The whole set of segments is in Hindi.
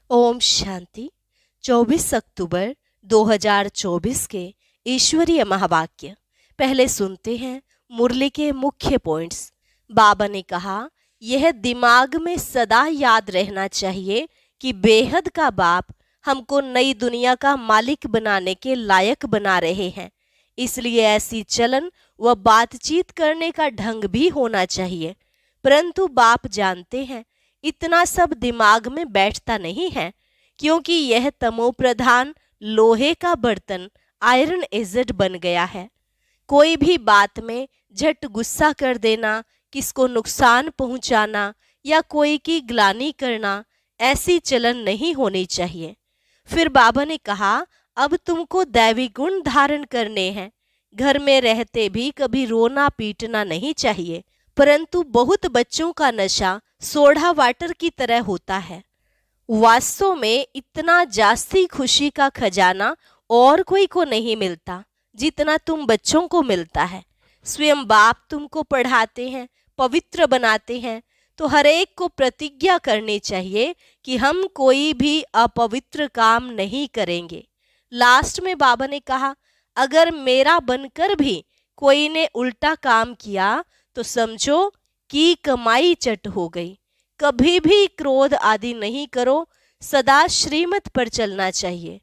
ओम शांति। 24 अक्टूबर 2024 के ईश्वरीय महावाक्य। पहले सुनते हैं मुरली के मुख्य पॉइंट्स। बाबा ने कहा, यह दिमाग में सदा याद रहना चाहिए कि बेहद का बाप हमको नई दुनिया का मालिक बनाने के लायक बना रहे हैं। इसलिए ऐसी चलन व बातचीत करने का ढंग भी होना चाहिए। परंतु बाप जानते हैं इतना सब दिमाग में बैठता नहीं है, क्योंकि यह तमो प्रधान लोहे का बर्तन आयरन एजेड बन गया है। कोई भी बात में झट गुस्सा कर देना, किसको नुकसान पहुंचाना या कोई की ग्लानि करना, ऐसी चलन नहीं होनी चाहिए। फिर बाबा ने कहा, अब तुमको दैवी गुण धारण करने हैं। घर में रहते भी कभी रोना पीटना नहीं चाहिए। परंतु बहुत बच्चों का नशा सोडा वाटर की तरह होता है। वास्तव में इतना जास्ती खुशी का खजाना और कोई को नहीं मिलता जितना तुम बच्चों को मिलता है। स्वयं बाप तुमको पढ़ाते हैं, पवित्र बनाते हैं, तो हर एक को प्रतिज्ञा करनी चाहिए कि हम कोई भी अपवित्र काम नहीं करेंगे। लास्ट में बाबा ने कहा, अगर मेरा बनकर भी कोई ने उल्टा काम किया तो समझो कि कमाई चट हो गई। कभी भी क्रोध आदि नहीं करो, सदा श्रीमत पर चलना चाहिए।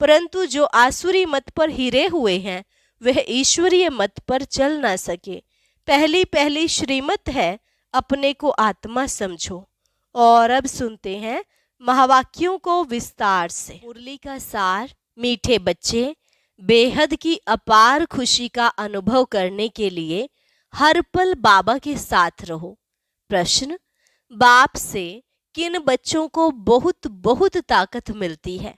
परंतु जो आसुरी मत पर हिरे हुए हैं वह ईश्वरीय मत पर चल ना सके। पहली पहली श्रीमत है, अपने को आत्मा समझो। और अब सुनते हैं महावाक्यों को विस्तार से। मुरली का सार। मीठे बच्चे, बेहद की अपार खुशी का अनुभव करने के लिए हर पल बाबा के साथ रहो। प्रश्न, बाप से किन बच्चों को बहुत बहुत ताकत मिलती है?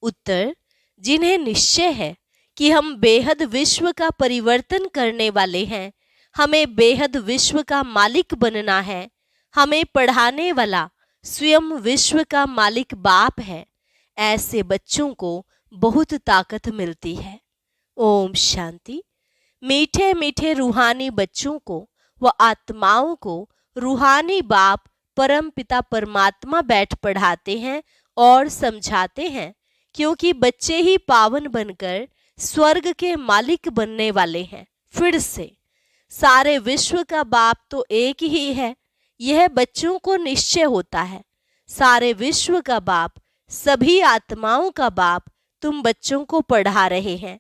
उत्तर, जिन्हें निश्चय है कि हम बेहद विश्व का परिवर्तन करने वाले हैं, हमें बेहद विश्व का मालिक बनना है। हमें पढ़ाने वाला स्वयं विश्व का मालिक बाप है। ऐसे बच्चों को बहुत ताकत मिलती है। ओम शांति। मीठे मीठे रूहानी बच्चों को व आत्माओं को रूहानी बाप परम पिता परमात्मा बैठ पढ़ाते हैं और समझाते हैं, क्योंकि बच्चे ही पावन बनकर स्वर्ग के मालिक बनने वाले हैं। फिर से, सारे विश्व का बाप तो एक ही है, यह बच्चों को निश्चय होता है। सारे विश्व का बाप, सभी आत्माओं का बाप तुम बच्चों को पढ़ा रहे हैं।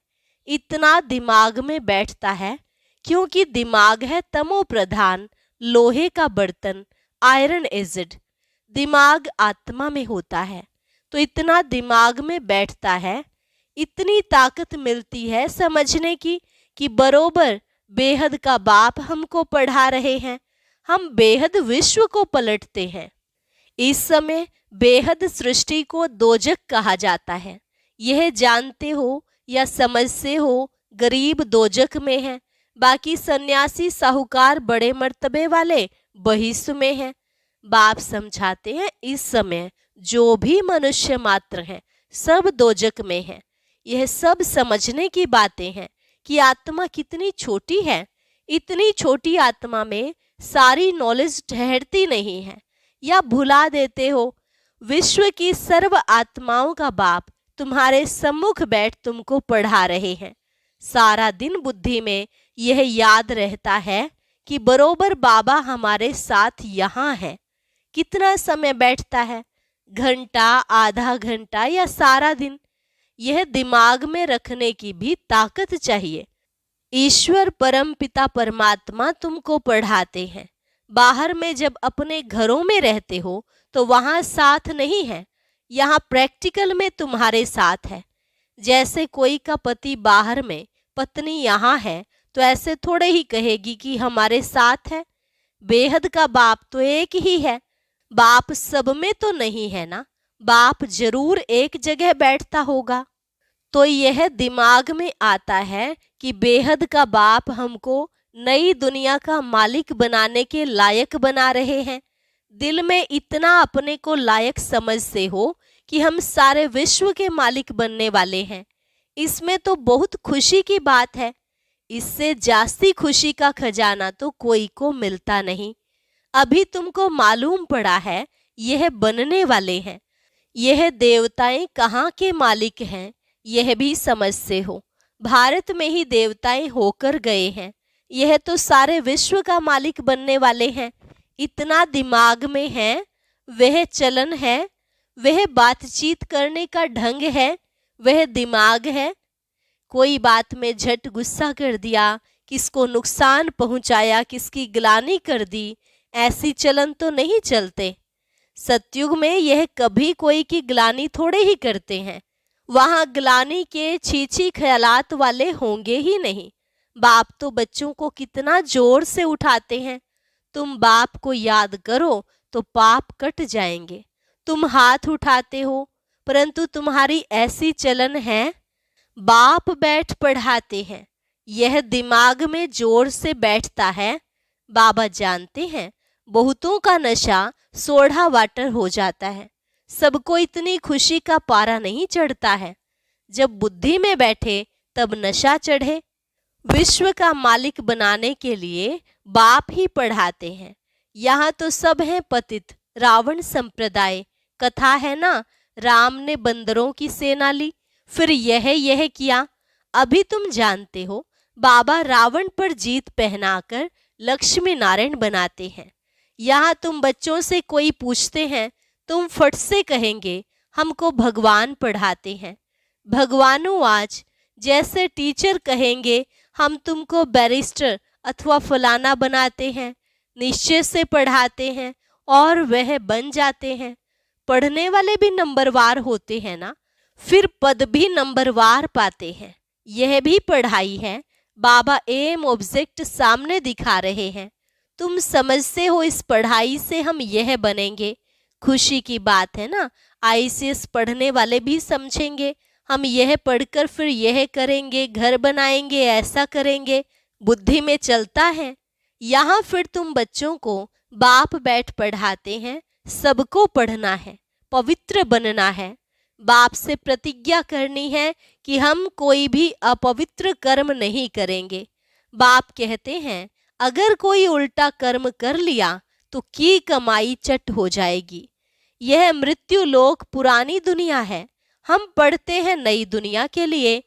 इतना दिमाग में बैठता है क्योंकि दिमाग है तमो प्रधान लोहे का बर्तन आयरन एसिड। दिमाग आत्मा में होता है तो इतना दिमाग में बैठता है, इतनी ताकत मिलती है समझने की कि बरोबर बेहद का बाप हमको पढ़ा रहे हैं। हम बेहद विश्व को पलटते हैं। इस समय बेहद सृष्टि को दोजक कहा जाता है। यह जानते हो या समझते हो, गरीब दोजक में है, बाकी सन्यासी साहूकार बड़े मर्तबे वाले बहिष्ठ में हैं। बाप समझाते हैं इस समय जो भी मनुष्य मात्र हैं सब दोजक में हैं। यह सब समझने की बातें हैं कि आत्मा कितनी छोटी है। इतनी छोटी आत्मा में सारी नॉलेज ठहरती नहीं है या भुला देते हो। विश्व की सर्व आत्माओं का बाप तुम्हारे सम्मुख बैठ तुमको पढ़ा रहे हैं। सारा दिन बुद्धि में यह याद रहता है कि बरोबर बाबा हमारे साथ यहाँ है। कितना समय बैठता है? घंटा, आधा घंटा या सारा दिन? यह दिमाग में रखने की भी ताकत चाहिए। ईश्वर परम पिता परमात्मा तुमको पढ़ाते हैं। बाहर में जब अपने घरों में रहते हो तो वहां साथ नहीं है, यहाँ प्रैक्टिकल में तुम्हारे साथ है। जैसे कोई का पति बाहर में, पत्नी यहाँ है, तो ऐसे थोड़े ही कहेगी कि हमारे साथ है। बेहद का बाप तो एक ही है। बाप सब में तो नहीं है ना, बाप जरूर एक जगह बैठता होगा। तो यह दिमाग में आता है कि बेहद का बाप हमको नई दुनिया का मालिक बनाने के लायक बना रहे हैं। दिल में इतना अपने को लायक समझते हो कि हम सारे विश्व के मालिक बनने वाले हैं। इसमें तो बहुत खुशी की बात है। इससे जास्ती खुशी का खजाना तो कोई को मिलता नहीं। अभी तुमको मालूम पड़ा है यह बनने वाले हैं। यह देवताएं कहाँ के मालिक हैं यह भी समझते हो। भारत में ही देवताएं होकर गए हैं, यह तो सारे विश्व का मालिक बनने वाले हैं। इतना दिमाग में है, वह चलन है, वह बातचीत करने का ढंग है, वह दिमाग है। कोई बात में झट गुस्सा कर दिया, किसको नुकसान पहुंचाया, किसकी ग्लानि कर दी, ऐसी चलन तो नहीं चलते। सतयुग में यह कभी कोई की ग्लानि थोड़े ही करते हैं। वहां ग्लानि के छीछी ख्यालात वाले होंगे ही नहीं। बाप तो बच्चों को कितना जोर से उठाते हैं। तुम बाप को याद करो तो पाप कट जाएंगे। तुम हाथ उठाते हो, परंतु तुम्हारी ऐसी चलन है। बाप बैठ पढ़ाते हैं, यह दिमाग में जोर से बैठता है। बाबा जानते हैं बहुतों का नशा सोडा वाटर हो जाता है, सबको इतनी खुशी का पारा नहीं चढ़ता है। जब बुद्धि में बैठे तब नशा चढ़े। विश्व का मालिक बनाने के लिए बाप ही पढ़ाते हैं। यहाँ तो सब हैं पतित। रावण संप्रदाय कथा है ना, राम ने बंदरों की सेना ली, फिर यह किया। अभी तुम जानते हो बाबा रावण पर जीत पहनाकर लक्ष्मी नारायण बनाते हैं। यहाँ तुम बच्चों से कोई पूछते हैं, तुम फट से कहेंगे हमको भगवान पढ़ाते हैं। भगवानों आज जैसे टीचर कहेंगे हम तुमको बैरिस्टर अथवा फलाना बनाते हैं, निश्चय से पढ़ाते हैं और वह बन जाते हैं। पढ़ने वाले भी नंबरवार होते हैं ना, फिर पद भी नंबरवार पाते हैं। यह भी पढ़ाई है। बाबा एम ऑब्जेक्ट सामने दिखा रहे हैं। तुम समझते हो इस पढ़ाई से हम यह बनेंगे। खुशी की बात है ना, आईसीएस पढ़ने वाले भी समझेंगे हम यह पढ़कर फिर यह करेंगे, घर बनाएंगे, ऐसा करेंगे। बुद्धि में चलता है। यहाँ फिर तुम बच्चों को बाप बैठ पढ़ाते हैं। सबको पढ़ना है, पवित्र बनना है। बाप से प्रतिज्ञा करनी है कि हम कोई भी अपवित्र कर्म नहीं करेंगे। बाप कहते हैं अगर कोई उल्टा कर्म कर लिया तो की कमाई चट हो जाएगी। यह मृत्यु लोक पुरानी दुनिया है, हम पढ़ते हैं नई दुनिया के लिए।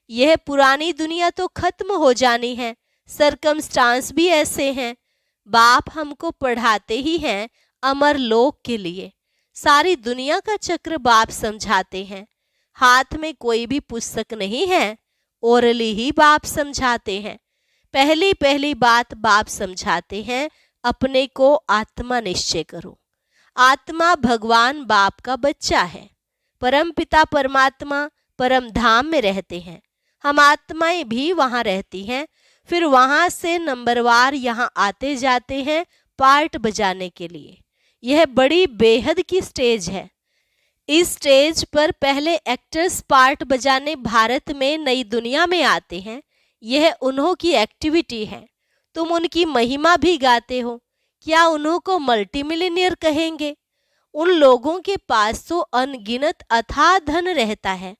यह पुरानी दुनिया तो खत्म हो जानी है। सरकमस्टांस भी ऐसे हैं। बाप हमको पढ़ाते ही हैं अमर लोक के लिए। सारी दुनिया का चक्र बाप समझाते हैं। हाथ में कोई भी पुस्तक नहीं है, ओरली ही बाप समझाते हैं। पहली बात बाप समझाते हैं, अपने को आत्मा निश्चय करो। आत्मा भगवान बाप का बच्चा है। परम पिता परमात्मा परम धाम में रहते हैं। हम आत्माएं भी वहां रहती हैं। फिर वहां से नंबरवार यहाँ आते जाते हैं पार्ट बजाने के लिए। यह बड़ी बेहद की स्टेज है। इस स्टेज पर पहले एक्टर्स पार्ट बजाने भारत में नई दुनिया में आते हैं। यह उन्हों की एक्टिविटी है। तुम उनकी महिमा भी गाते हो। क्या उन्हों को मल्टी मिलियनियर कहेंगे? उन लोगों के पास तो अनगिनत अथाह धन रहता है।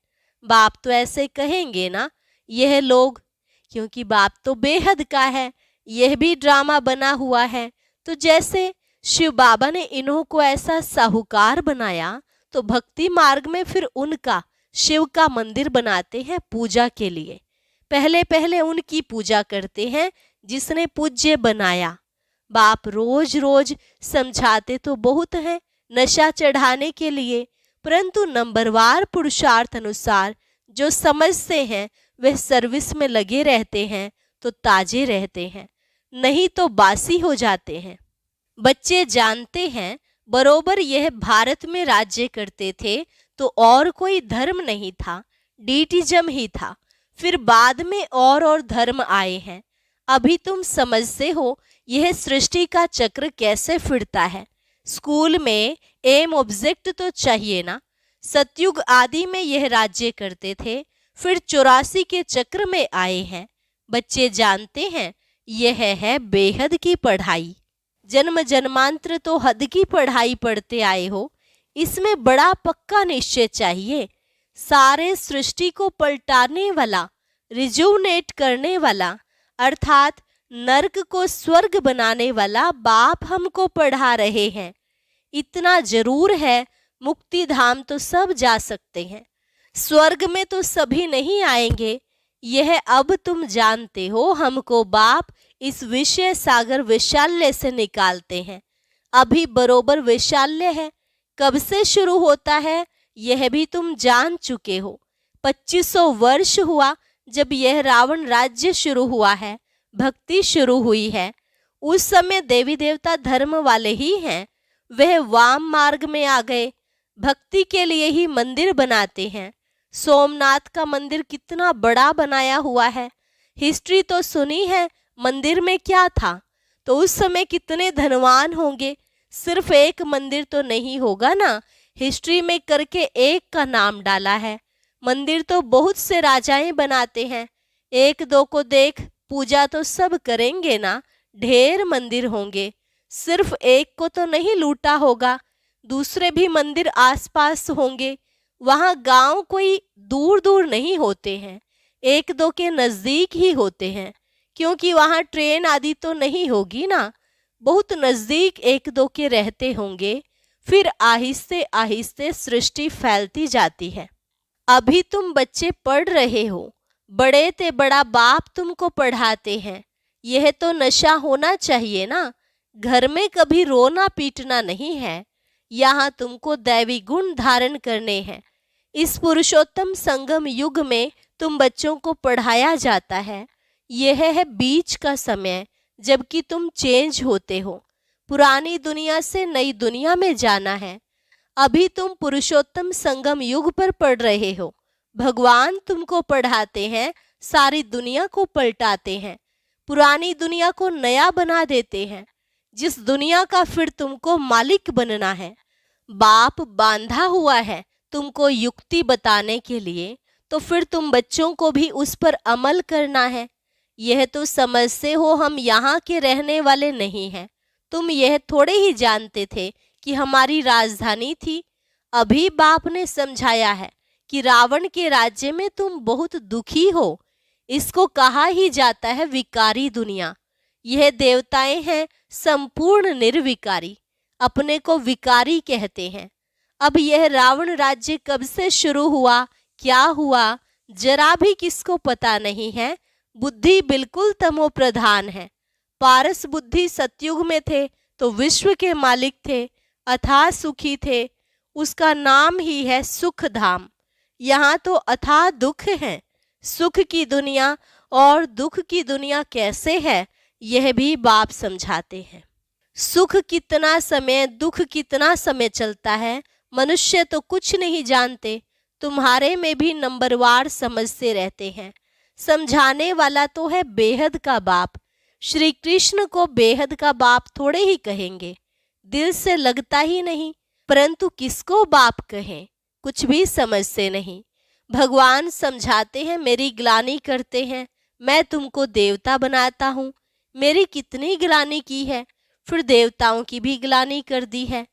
बाप तो ऐसे कहेंगे ना यह लोग, क्योंकि बाप तो बेहद का है। यह भी ड्रामा बना हुआ है। तो जैसे शिव बाबा ने इन्हों को ऐसा साहूकार बनाया, तो भक्ति मार्ग में फिर उनका शिव का मंदिर बनाते हैं पूजा के लिए। पहले उनकी पूजा करते हैं जिसने पूज्य बनाया। बाप रोज रोज समझाते तो बहुत है नशा चढ़ाने के लिए, परंतु नंबरवार पुरुषार्थ अनुसार जो समझते हैं वह सर्विस में लगे रहते हैं तो ताजे रहते हैं, नहीं तो बासी हो जाते हैं। बच्चे जानते हैं बरोबर यह भारत में राज्य करते थे तो और कोई धर्म नहीं था, डीटिज्म ही था। फिर बाद में और धर्म आए हैं। अभी तुम समझते हो यह सृष्टि का चक्र कैसे फिरता है। स्कूल में एम ऑब्जेक्ट तो चाहिए ना। सतयुग आदि में यह राज्य करते थे, फिर 84 के चक्र में आए हैं। बच्चे जानते हैं यह है बेहद की पढ़ाई। जन्म जन्मांतर तो हद की पढ़ाई पढ़ते आए हो। इसमें बड़ा पक्का निश्चय चाहिए। सारे सृष्टि को पलटाने वाला, रिजुवनेट करने वाला, अर्थात नर्क को स्वर्ग बनाने वाला बाप हमको पढ़ा रहे हैं। इतना जरूर है मुक्ति धाम तो सब जा सकते हैं, स्वर्ग में तो सभी नहीं आएंगे। यह अब तुम जानते हो। हमको बाप इस विषय सागर वैशाल्य से निकालते हैं। अभी बरोबर वैशाल्य है। कब से शुरू होता है यह भी तुम जान चुके हो। 2500 वर्ष हुआ जब यह रावण राज्य शुरू हुआ है, भक्ति शुरू हुई है। उस समय देवी देवता धर्म वाले ही हैं, वह वाम मार्ग में आ गए। भक्ति के लिए ही मंदिर बनाते हैं। सोमनाथ का मंदिर कितना बड़ा बनाया हुआ है। हिस्ट्री तो सुनी है, मंदिर में क्या था, तो उस समय कितने धनवान होंगे। सिर्फ एक मंदिर तो नहीं होगा ना, हिस्ट्री में करके एक का नाम डाला है। मंदिर तो बहुत से राजाएं बनाते हैं, एक दो को देख पूजा तो सब करेंगे ना, ढेर मंदिर होंगे। सिर्फ एक को तो नहीं लूटा होगा, दूसरे भी मंदिर आसपास होंगे। वहाँ गांव कोई दूर दूर नहीं होते हैं, एक दो के नज़दीक ही होते हैं, क्योंकि वहाँ ट्रेन आदि तो नहीं होगी ना। बहुत नज़दीक एक दो के रहते होंगे। फिर आहिस्ते आहिस्ते सृष्टि फैलती जाती है। अभी तुम बच्चे पढ़ रहे हो, बड़े ते बड़ा बाप तुमको पढ़ाते हैं। यह तो नशा होना चाहिए ना। घर में कभी रोना पीटना नहीं है, यहाँ तुमको दैवी गुण धारण करने हैं। इस पुरुषोत्तम संगम युग में तुम बच्चों को पढ़ाया जाता है। यह है बीच का समय, जबकि तुम चेंज होते हो। पुरानी दुनिया से नई दुनिया में जाना है। अभी तुम पुरुषोत्तम संगम युग पर पढ़ रहे हो। भगवान तुमको पढ़ाते हैं, सारी दुनिया को पलटाते हैं, पुरानी दुनिया को नया बना देते हैं, जिस दुनिया का फिर तुमको मालिक बनना है। बाप बांधा हुआ है तुमको युक्ति बताने के लिए, तो फिर तुम बच्चों को भी उस पर अमल करना है। यह तो समझते हो हम यहाँ के रहने वाले नहीं हैं। तुम यह थोड़े ही जानते थे कि हमारी राजधानी थी। अभी बाप ने समझाया है कि रावण के राज्य में तुम बहुत दुखी हो। इसको कहा ही जाता है विकारी दुनिया। यह देवताएं हैं संपूर्ण निर्विकारी, अपने को विकारी कहते हैं। अब यह रावण राज्य कब से शुरू हुआ, क्या हुआ, जरा भी किसको पता नहीं है। बुद्धि बिल्कुल तमो प्रधान है। पारस बुद्धि सतयुग में थे तो विश्व के मालिक थे, अथाह सुखी थे। उसका नाम ही है सुख धाम। यहाँ तो अथाह दुख है। सुख की दुनिया और दुख की दुनिया कैसे है, यह भी बाप समझाते हैं। सुख कितना समय, दुख कितना समय चलता है, मनुष्य तो कुछ नहीं जानते। तुम्हारे में भी नंबरवार समझते रहते हैं। समझाने वाला तो है बेहद का बाप। श्री कृष्ण को बेहद का बाप थोड़े ही कहेंगे, दिल से लगता ही नहीं। परंतु किसको बाप कहें, कुछ भी समझते नहीं। भगवान समझाते हैं, मेरी ग्लानि करते हैं, मैं तुमको देवता बनाता हूँ। मेरी कितनी ग्लानि की है, फिर देवताओं की भी ग्लानि कर दी है।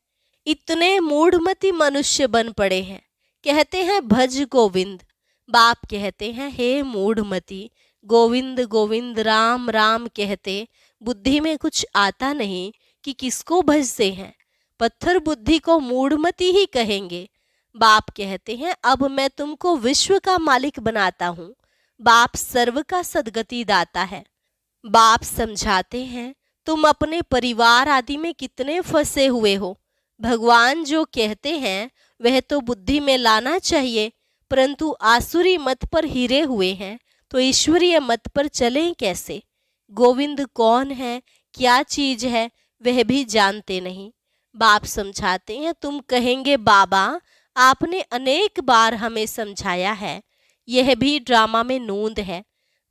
इतने मूढ़मती मनुष्य बन पड़े हैं। कहते हैं भज गोविंद। बाप कहते हैं हे मूढ़मती, गोविंद गोविंद राम राम कहते बुद्धि में कुछ आता नहीं कि किसको भजते हैं। पत्थर बुद्धि को मूढ़मती ही कहेंगे। बाप कहते हैं अब मैं तुमको विश्व का मालिक बनाता हूँ। बाप सर्व का सद्गति दाता है। बाप समझाते हैं तुम अपने परिवार आदि में कितने फंसे हुए हो। भगवान जो कहते हैं वह तो बुद्धि में लाना चाहिए, परंतु आसुरी मत पर हिरे हुए हैं तो ईश्वरीय मत पर चलें कैसे। गोविंद कौन है, क्या चीज है, वह भी जानते नहीं। बाप समझाते हैं तुम कहेंगे बाबा आपने अनेक बार हमें समझाया है, यह भी ड्रामा में नूंद है।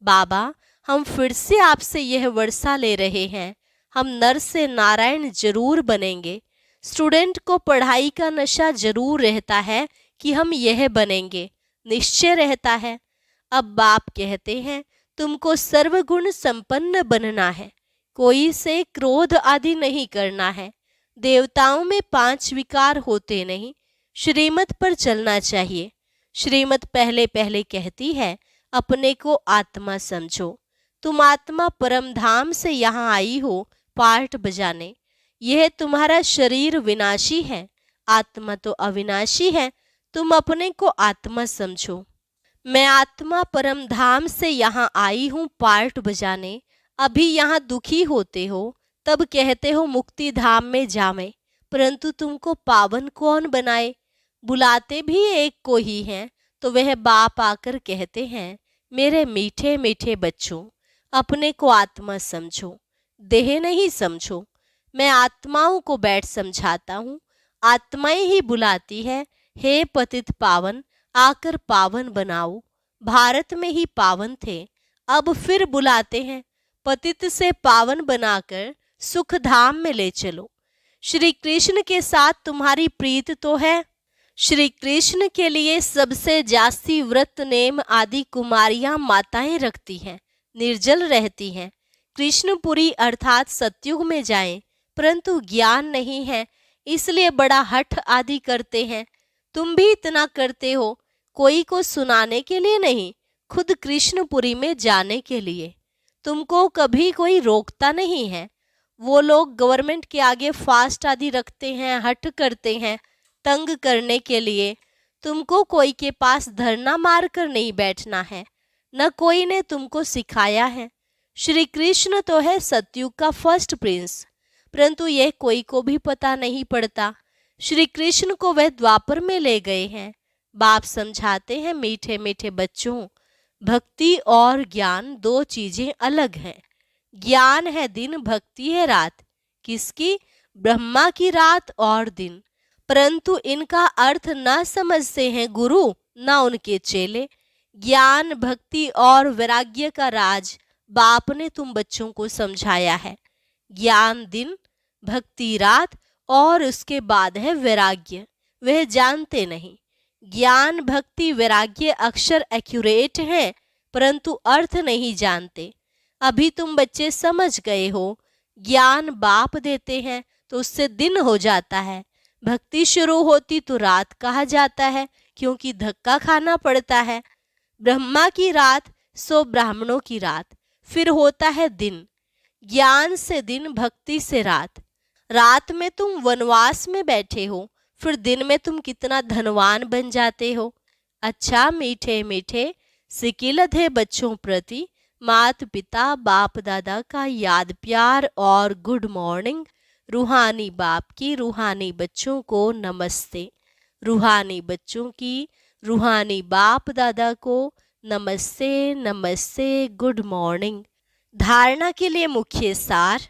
बाबा हम फिर से आपसे यह वर्षा ले रहे हैं, हम नर से नारायण जरूर बनेंगे। स्टूडेंट को पढ़ाई का नशा जरूर रहता है कि हम यह बनेंगे, निश्चय रहता है। अब बाप कहते हैं तुमको सर्वगुण संपन्न बनना है, कोई से क्रोध आदि नहीं करना है। देवताओं में 5 विकार होते नहीं, श्रीमत पर चलना चाहिए। श्रीमत पहले पहले कहती है अपने को आत्मा समझो। तुम आत्मा परम धाम से यहाँ आई हो पार्ट बजाने। यह तुम्हारा शरीर विनाशी है, आत्मा तो अविनाशी है, तुम अपने को आत्मा समझो। मैं आत्मा परम धाम से यहाँ आई हूँ पार्ट बजाने। अभी यहाँ दुखी होते हो, तब कहते हो मुक्ति धाम में जावे, परंतु तुमको पावन कौन बनाए? बुलाते भी एक को ही हैं, तो वह बाप आकर कहते हैं, मेरे मीठे मीठे बच्चों, अपने को आत्मा समझो, देह नहीं समझो। मैं आत्माओं को बैठ समझाता हूँ, आत्माएं ही बुलाती है, हे पतित पावन, आकर पावन बनाओ। भारत में ही पावन थे, अब फिर बुलाते हैं, पतित से पावन बनाकर सुख धाम में ले चलो। श्री कृष्ण के साथ तुम्हारी प्रीत तो है। श्री कृष्ण के लिए सबसे जास्ती व्रत नेम आदि कुमारियां माताएं रखती हैं, निर्जल रहती हैं। कृष्णपुरी अर्थात सतयुग में जाएं, परंतु ज्ञान नहीं है, इसलिए बड़ा हठ आदि करते हैं। तुम भी इतना करते हो, कोई को सुनाने के लिए नहीं, खुद कृष्णपुरी में जाने के लिए। तुमको कभी कोई रोकता नहीं है। वो लोग गवर्नमेंट के आगे फास्ट आदि रखते हैं, हठ करते हैं तंग करने के लिए। तुमको कोई के पास धरना मार कर नहीं बैठना है, न कोई ने तुमको सिखाया है। श्री कृष्ण तो है सतयुग का फर्स्ट प्रिंस, परंतु यह कोई को भी पता नहीं पड़ता। श्री कृष्ण को वह द्वापर में ले गए हैं। बाप समझाते हैं, मीठे मीठे बच्चों, भक्ति और ज्ञान दो चीजें अलग हैं। ज्ञान है दिन, भक्ति है रात। किसकी? ब्रह्मा की रात और दिन। परंतु इनका अर्थ न समझते हैं गुरु न उनके चेले। ज्ञान, भक्ति और वैराग्य का राज बाप ने तुम बच्चों को समझाया है। ज्ञान दिन, भक्ति रात और उसके बाद है वैराग्य, वह जानते नहीं। ज्ञान, भक्ति, वैराग्य अक्षर एक्यूरेट हैं, परंतु अर्थ नहीं जानते। अभी तुम बच्चे समझ गए हो, ज्ञान बाप देते हैं तो उससे दिन हो जाता है, भक्ति शुरू होती तो रात कहा जाता है, क्योंकि धक्का खाना पड़ता है। ब्रह्मा की रात सो ब्राह्मणों की रात, फिर होता है दिन। ज्ञान से दिन, भक्ति से रात। रात में तुम वनवास में बैठे हो, फिर दिन में तुम कितना धनवान बन जाते हो। अच्छा मीठे मीठे सिकिलधे बच्चों प्रति माता पिता बाप दादा का याद प्यार और गुड मॉर्निंग। रूहानी बाप की रूहानी बच्चों को नमस्ते। रूहानी बच्चों की रूहानी बाप दादा को नमस्ते नमस्ते, गुड मॉर्निंग। धारणा के लिए मुख्य सार,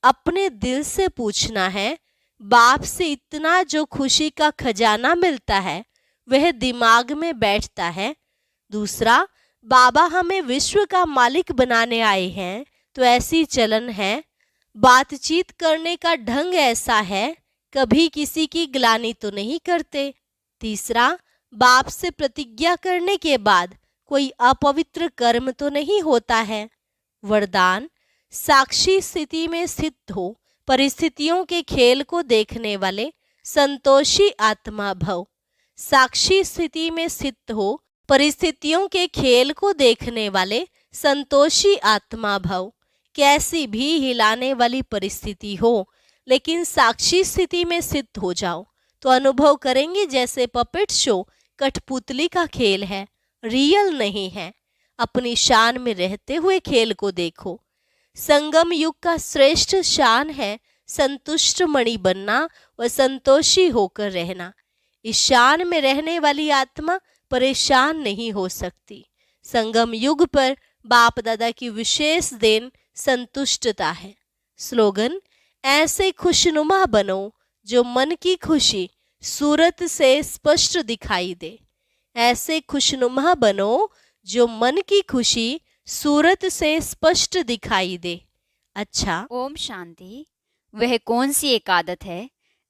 अपने दिल से पूछना है, बाप से इतना जो खुशी का खजाना मिलता है वह दिमाग में बैठता है। दूसरा, बाबा हमें विश्व का मालिक बनाने आए हैं, तो ऐसी चलन है। बातचीत करने का ढंग ऐसा है, कभी किसी की ग्लानि तो नहीं करते। तीसरा, बाप से प्रतिज्ञा करने के बाद कोई अपवित्र कर्म तो नहीं होता है। वरदान, साक्षी स्थिति में स्थित हो, परिस्थितियों के खेल को देखने वाले संतोषी आत्मा भव। साक्षी स्थिति में स्थित हो, परिस्थितियों के खेल को देखने वाले संतोषी आत्मा भव। कैसी भी हिलाने वाली परिस्थिति हो, लेकिन साक्षी स्थिति में स्थित हो जाओ तो अनुभव करेंगे जैसे पपेट शो कठपुतली का खेल है, रियल नहीं है। अपनी शान में रहते हुए खेल को देखो। संगम युग का श्रेष्ठ शान है संतुष्ट मणि बनना व संतोषी होकर रहना। इस शान में रहने वाली आत्मा परेशान नहीं हो सकती। संगम युग पर बाप दादा की विशेष देन संतुष्टता है। स्लोगन, ऐसे खुशनुमा बनो जो मन की खुशी सूरत से स्पष्ट दिखाई दे। ऐसे खुशनुमा बनो जो मन की खुशी सूरत से स्पष्ट दिखाई दे। अच्छा, ओम शांति। वह कौन सी एक आदत है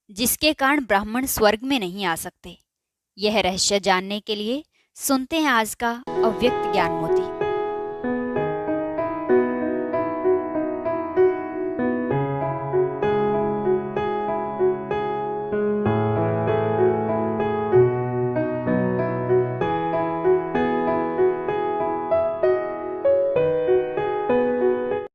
जिसके कारण ब्राह्मण स्वर्ग में नहीं आ सकते? यह रहस्य जानने के लिए सुनते हैं आज का अव्यक्त ज्ञान मुद्रा।